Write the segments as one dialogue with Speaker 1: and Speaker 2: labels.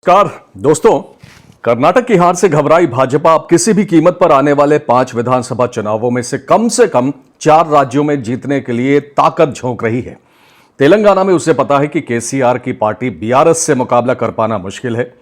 Speaker 1: नमस्कार दोस्तों, कर्नाटक की हार से घबराई भाजपा अब किसी भी कीमत पर आने वाले 5 विधानसभा चुनावों में से कम 4 राज्यों में जीतने के लिए ताकत झोंक रही है। तेलंगाना में उसे पता है कि केसीआर की पार्टी बीआरएस से मुकाबला कर पाना मुश्किल है,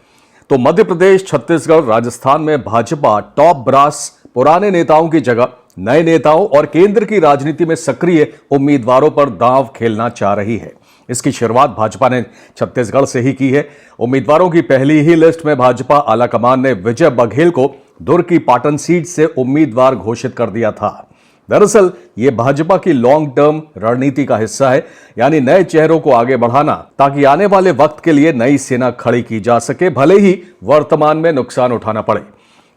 Speaker 1: तो मध्य प्रदेश, छत्तीसगढ़, राजस्थान में भाजपा टॉप ब्रास पुराने नेताओं की जगह नए नेताओं और केंद्र की राजनीति में सक्रिय उम्मीदवारों पर दांव खेलना चाह रही है। इसकी शुरुआत भाजपा ने छत्तीसगढ़ से ही की है। उम्मीदवारों की पहली ही लिस्ट में भाजपा आलाकमान ने विजय बघेल को दुर्ग की पाटन सीट से उम्मीदवार घोषित कर दिया था। दरअसल यह भाजपा की लॉन्ग टर्म रणनीति का हिस्सा है, यानी नए चेहरों को आगे बढ़ाना ताकि आने वाले वक्त के लिए नई सेना खड़ी की जा सके, भले ही वर्तमान में नुकसान उठाना पड़े।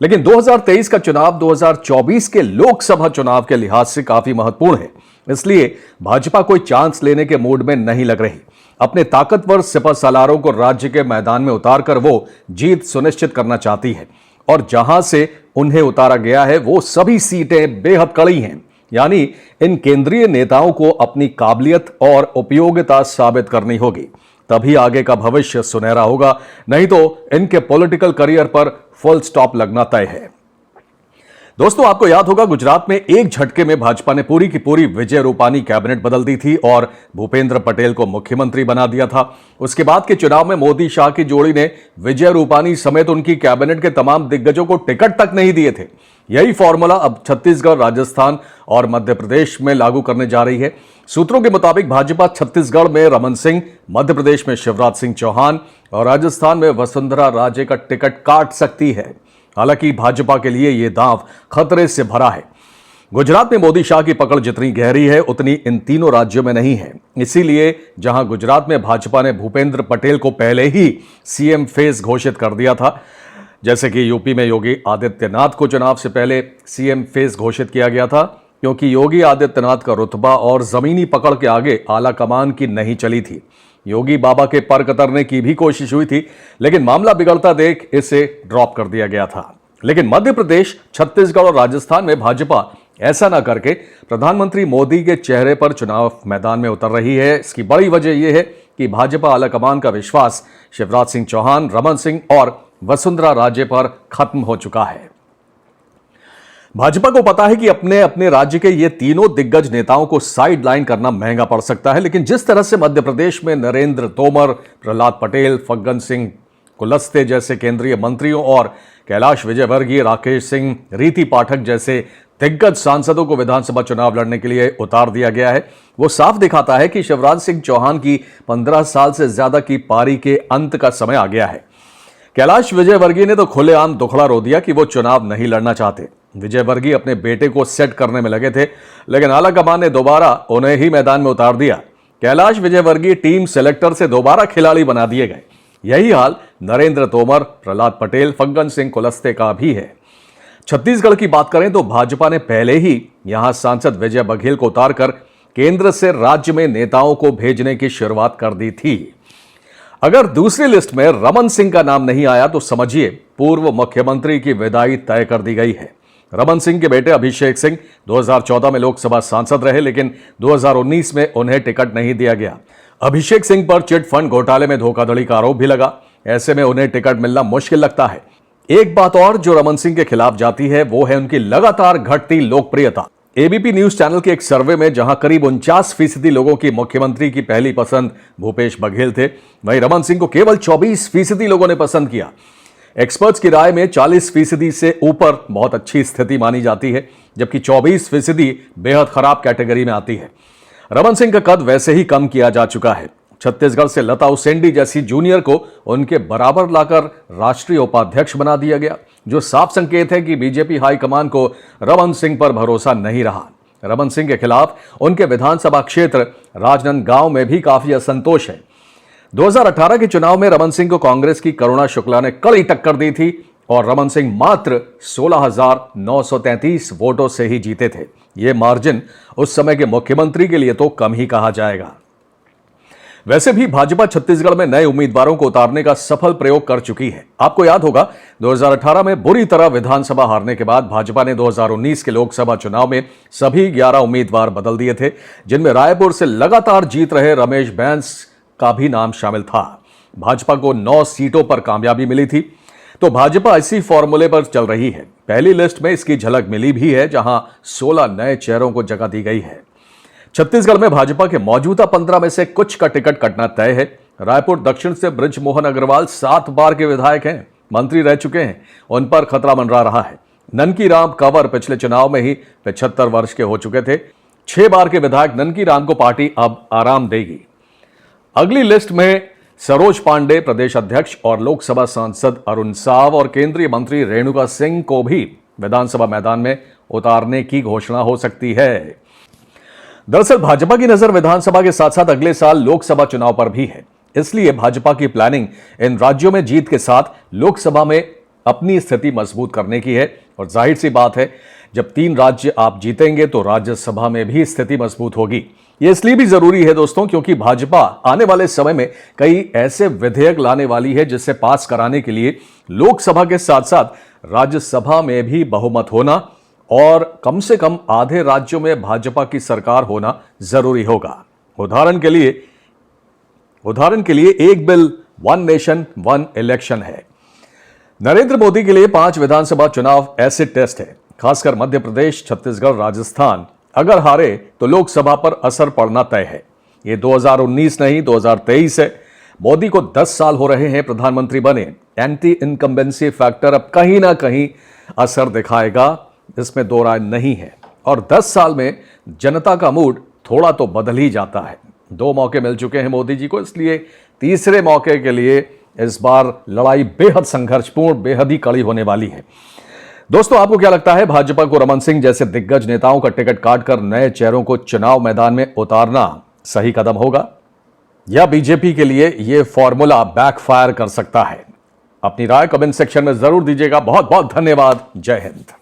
Speaker 1: लेकिन 2023 का चुनाव 2024 के लोकसभा चुनाव के लिहाज से काफी महत्वपूर्ण है, इसलिए भाजपा कोई चांस लेने के मूड में नहीं लग रही। अपने ताकतवर सिपह सालारों को राज्य के मैदान में उतारकर वो जीत सुनिश्चित करना चाहती है, और जहां से उन्हें उतारा गया है वो सभी सीटें बेहद कड़ी हैं। यानी इन केंद्रीय नेताओं को अपनी काबिलियत और उपयोगिता साबित करनी होगी, तभी आगे का भविष्य सुनहरा होगा, नहीं तो इनके पॉलिटिकल करियर पर फुल स्टॉप लगना तय है। दोस्तों, आपको याद होगा गुजरात में एक झटके में भाजपा ने पूरी की पूरी विजय रूपानी कैबिनेट बदल दी थी और भूपेंद्र पटेल को मुख्यमंत्री बना दिया था। उसके बाद के चुनाव में मोदी शाह की जोड़ी ने विजय रूपानी समेत उनकी कैबिनेट के तमाम दिग्गजों को टिकट तक नहीं दिए थे। यही फॉर्मूला अब छत्तीसगढ़, राजस्थान और मध्य प्रदेश में लागू करने जा रही है। सूत्रों के मुताबिक भाजपा छत्तीसगढ़ में रमन सिंह, मध्य प्रदेश में शिवराज सिंह चौहान और राजस्थान में वसुंधरा राजे का टिकट काट सकती है। हालांकि भाजपा के लिए यह दांव खतरे से भरा है। गुजरात में मोदी शाह की पकड़ जितनी गहरी है उतनी इन तीनों राज्यों में नहीं है। इसीलिए जहां गुजरात में भाजपा ने भूपेंद्र पटेल को पहले ही सीएम फेस घोषित कर दिया था, जैसे कि यूपी में योगी आदित्यनाथ को चुनाव से पहले सीएम फेस घोषित किया गया था, क्योंकि योगी आदित्यनाथ का रुतबा और जमीनी पकड़ के आगे आला कमान की नहीं चली थी। योगी बाबा के पर कतरने की भी कोशिश हुई थी, लेकिन मामला बिगड़ता देख इसे ड्रॉप कर दिया गया था। लेकिन मध्य प्रदेश, छत्तीसगढ़ और राजस्थान में भाजपा ऐसा ना करके प्रधानमंत्री मोदी के चेहरे पर चुनाव मैदान में उतर रही है। इसकी बड़ी वजह यह है कि भाजपा आलाकमान का विश्वास शिवराज सिंह चौहान, रमन सिंह और वसुंधरा राजे पर खत्म हो चुका है। भाजपा को पता है कि अपने अपने राज्य के ये तीनों दिग्गज नेताओं को साइड लाइन करना महंगा पड़ सकता है, लेकिन जिस तरह से मध्य प्रदेश में नरेंद्र तोमर, प्रहलाद पटेल, फग्गन सिंह कुलस्ते जैसे केंद्रीय मंत्रियों और कैलाश विजयवर्गीय, राकेश सिंह, रीति पाठक जैसे दिग्गज सांसदों को विधानसभा चुनाव लड़ने के लिए उतार दिया गया है, वो साफ दिखाता है कि शिवराज सिंह चौहान की 15 साल से ज्यादा की पारी के अंत का समय आ गया है। कैलाश विजयवर्गीय ने तो खुलेआम दुखड़ा रो दिया कि वो चुनाव नहीं लड़ना चाहते। विजयवर्गीय अपने बेटे को सेट करने में लगे थे, लेकिन आलाकमान ने दोबारा उन्हें ही मैदान में उतार दिया। कैलाश विजयवर्गीय टीम सेलेक्टर से दोबारा खिलाड़ी बना दिए गए। यही हाल नरेंद्र तोमर, प्रहलाद पटेल, फग्गन सिंह कुलस्ते का भी है। छत्तीसगढ़ की बात करें तो भाजपा ने पहले ही यहां सांसद विजय बघेल को उतारकर केंद्र से राज्य में नेताओं को भेजने की शुरुआत कर दी थी। अगर दूसरी लिस्ट में रमन सिंह का नाम नहीं आया तो समझिए पूर्व मुख्यमंत्री की विदाई तय कर दी गई है। रमन सिंह के बेटे अभिषेक सिंह 2014 में लोकसभा सांसद रहे, लेकिन 2019 में उन्हें टिकट नहीं दिया गया। अभिषेक सिंह पर चिट फंड घोटाले में धोखाधड़ी का आरोप भी लगा। ऐसे में उन्हें टिकट मिलना मुश्किल लगता है। एक बात और जो रमन सिंह के खिलाफ जाती है वो है उनकी लगातार घटती लोकप्रियता। एबीपी न्यूज चैनल के एक सर्वे में जहां करीब 49% लोगों की मुख्यमंत्री की पहली पसंद भूपेश बघेल थे, वहीं रमन सिंह को केवल 24% लोगों ने पसंद किया। एक्सपर्ट्स की राय में 40% से ऊपर बहुत अच्छी स्थिति मानी जाती है, जबकि 24% बेहद खराब कैटेगरी में आती है। रमन सिंह का कद वैसे ही कम किया जा चुका है। छत्तीसगढ़ से लता उसेंडी जैसी जूनियर को उनके बराबर लाकर राष्ट्रीय उपाध्यक्ष बना दिया गया, जो साफ संकेत है कि बीजेपी हाईकमान को रमन सिंह पर भरोसा नहीं रहा। रमन सिंह के खिलाफ उनके विधानसभा क्षेत्र राजनांदगांव में भी काफी असंतोष है। 2018 के चुनाव में रमन सिंह को कांग्रेस की करुणा शुक्ला ने कड़ी टक्कर दी थी और रमन सिंह मात्र 16,933 वोटों से ही जीते थे। यह मार्जिन उस समय के मुख्यमंत्री के लिए तो कम ही कहा जाएगा। वैसे भी भाजपा छत्तीसगढ़ में नए उम्मीदवारों को उतारने का सफल प्रयोग कर चुकी है। आपको याद होगा 2018 में बुरी तरह विधानसभा हारने के बाद भाजपा ने 2019 के लोकसभा चुनाव में सभी 11 उम्मीदवार बदल दिए थे, जिनमें रायपुर से लगातार जीत रहे रमेश बैस का भी नाम शामिल था। भाजपा को 9 सीटों पर कामयाबी मिली थी, तो भाजपा इसी फॉर्मूले पर चल रही है। पहली लिस्ट में इसकी झलक मिली भी है, जहां 16 नए चेहरों को जगह दी गई है। छत्तीसगढ़ में भाजपा के मौजूदा 15 में से कुछ का टिकट कटना तय है। रायपुर दक्षिण से बृजमोहन अग्रवाल 7 बार के विधायक हैं, मंत्री रह चुके हैं, उन पर खतरा मंडरा रहा है। ननकी राम कंवर पिछले चुनाव में ही 75 वर्ष के हो चुके थे। 6 बार के विधायक ननकी राम को पार्टी अब आराम देगी। अगली लिस्ट में सरोज पांडे प्रदेश अध्यक्ष और लोकसभा सांसद अरुण साव और केंद्रीय मंत्री रेणुका सिंह को भी विधानसभा मैदान में उतारने की घोषणा हो सकती है। दरअसल भाजपा की नजर विधानसभा के साथ साथ अगले साल लोकसभा चुनाव पर भी है, इसलिए भाजपा की प्लानिंग इन राज्यों में जीत के साथ लोकसभा में अपनी स्थिति मजबूत करने की है। और जाहिर सी बात है, जब 3 राज्य आप जीतेंगे तो राज्यसभा में भी स्थिति मजबूत होगी। यह इसलिए भी जरूरी है दोस्तों, क्योंकि भाजपा आने वाले समय में कई ऐसे विधेयक लाने वाली है जिसे पास कराने के लिए लोकसभा के साथ साथ राज्यसभा में भी बहुमत होना और कम से कम आधे राज्यों में भाजपा की सरकार होना जरूरी होगा। उदाहरण के लिए एक बिल, 1 नेशन 1 इलेक्शन है। नरेंद्र मोदी के लिए 5 विधानसभा चुनाव एसिड टेस्ट है, खासकर मध्य प्रदेश, छत्तीसगढ़, राजस्थान। अगर हारे तो लोकसभा पर असर पड़ना तय है। ये 2019 नहीं 2023 है। मोदी को 10 साल हो रहे हैं प्रधानमंत्री बने। एंटी इनकम्बेंसी फैक्टर अब कहीं ना कहीं असर दिखाएगा, इसमें दो राय नहीं है। और 10 साल में जनता का मूड थोड़ा तो बदल ही जाता है। 2 मौके मिल चुके हैं मोदी जी को, इसलिए तीसरे मौके के लिए इस बार लड़ाई बेहद संघर्षपूर्ण, बेहद ही कड़ी होने वाली है। दोस्तों, आपको क्या लगता है, भाजपा को रमन सिंह जैसे दिग्गज नेताओं का टिकट काटकर नए चेहरों को चुनाव मैदान में उतारना सही कदम होगा, या बीजेपी के लिए यह फॉर्मूला बैकफायर कर सकता है? अपनी राय कमेंट सेक्शन में जरूर दीजिएगा। बहुत बहुत धन्यवाद। जय हिंद।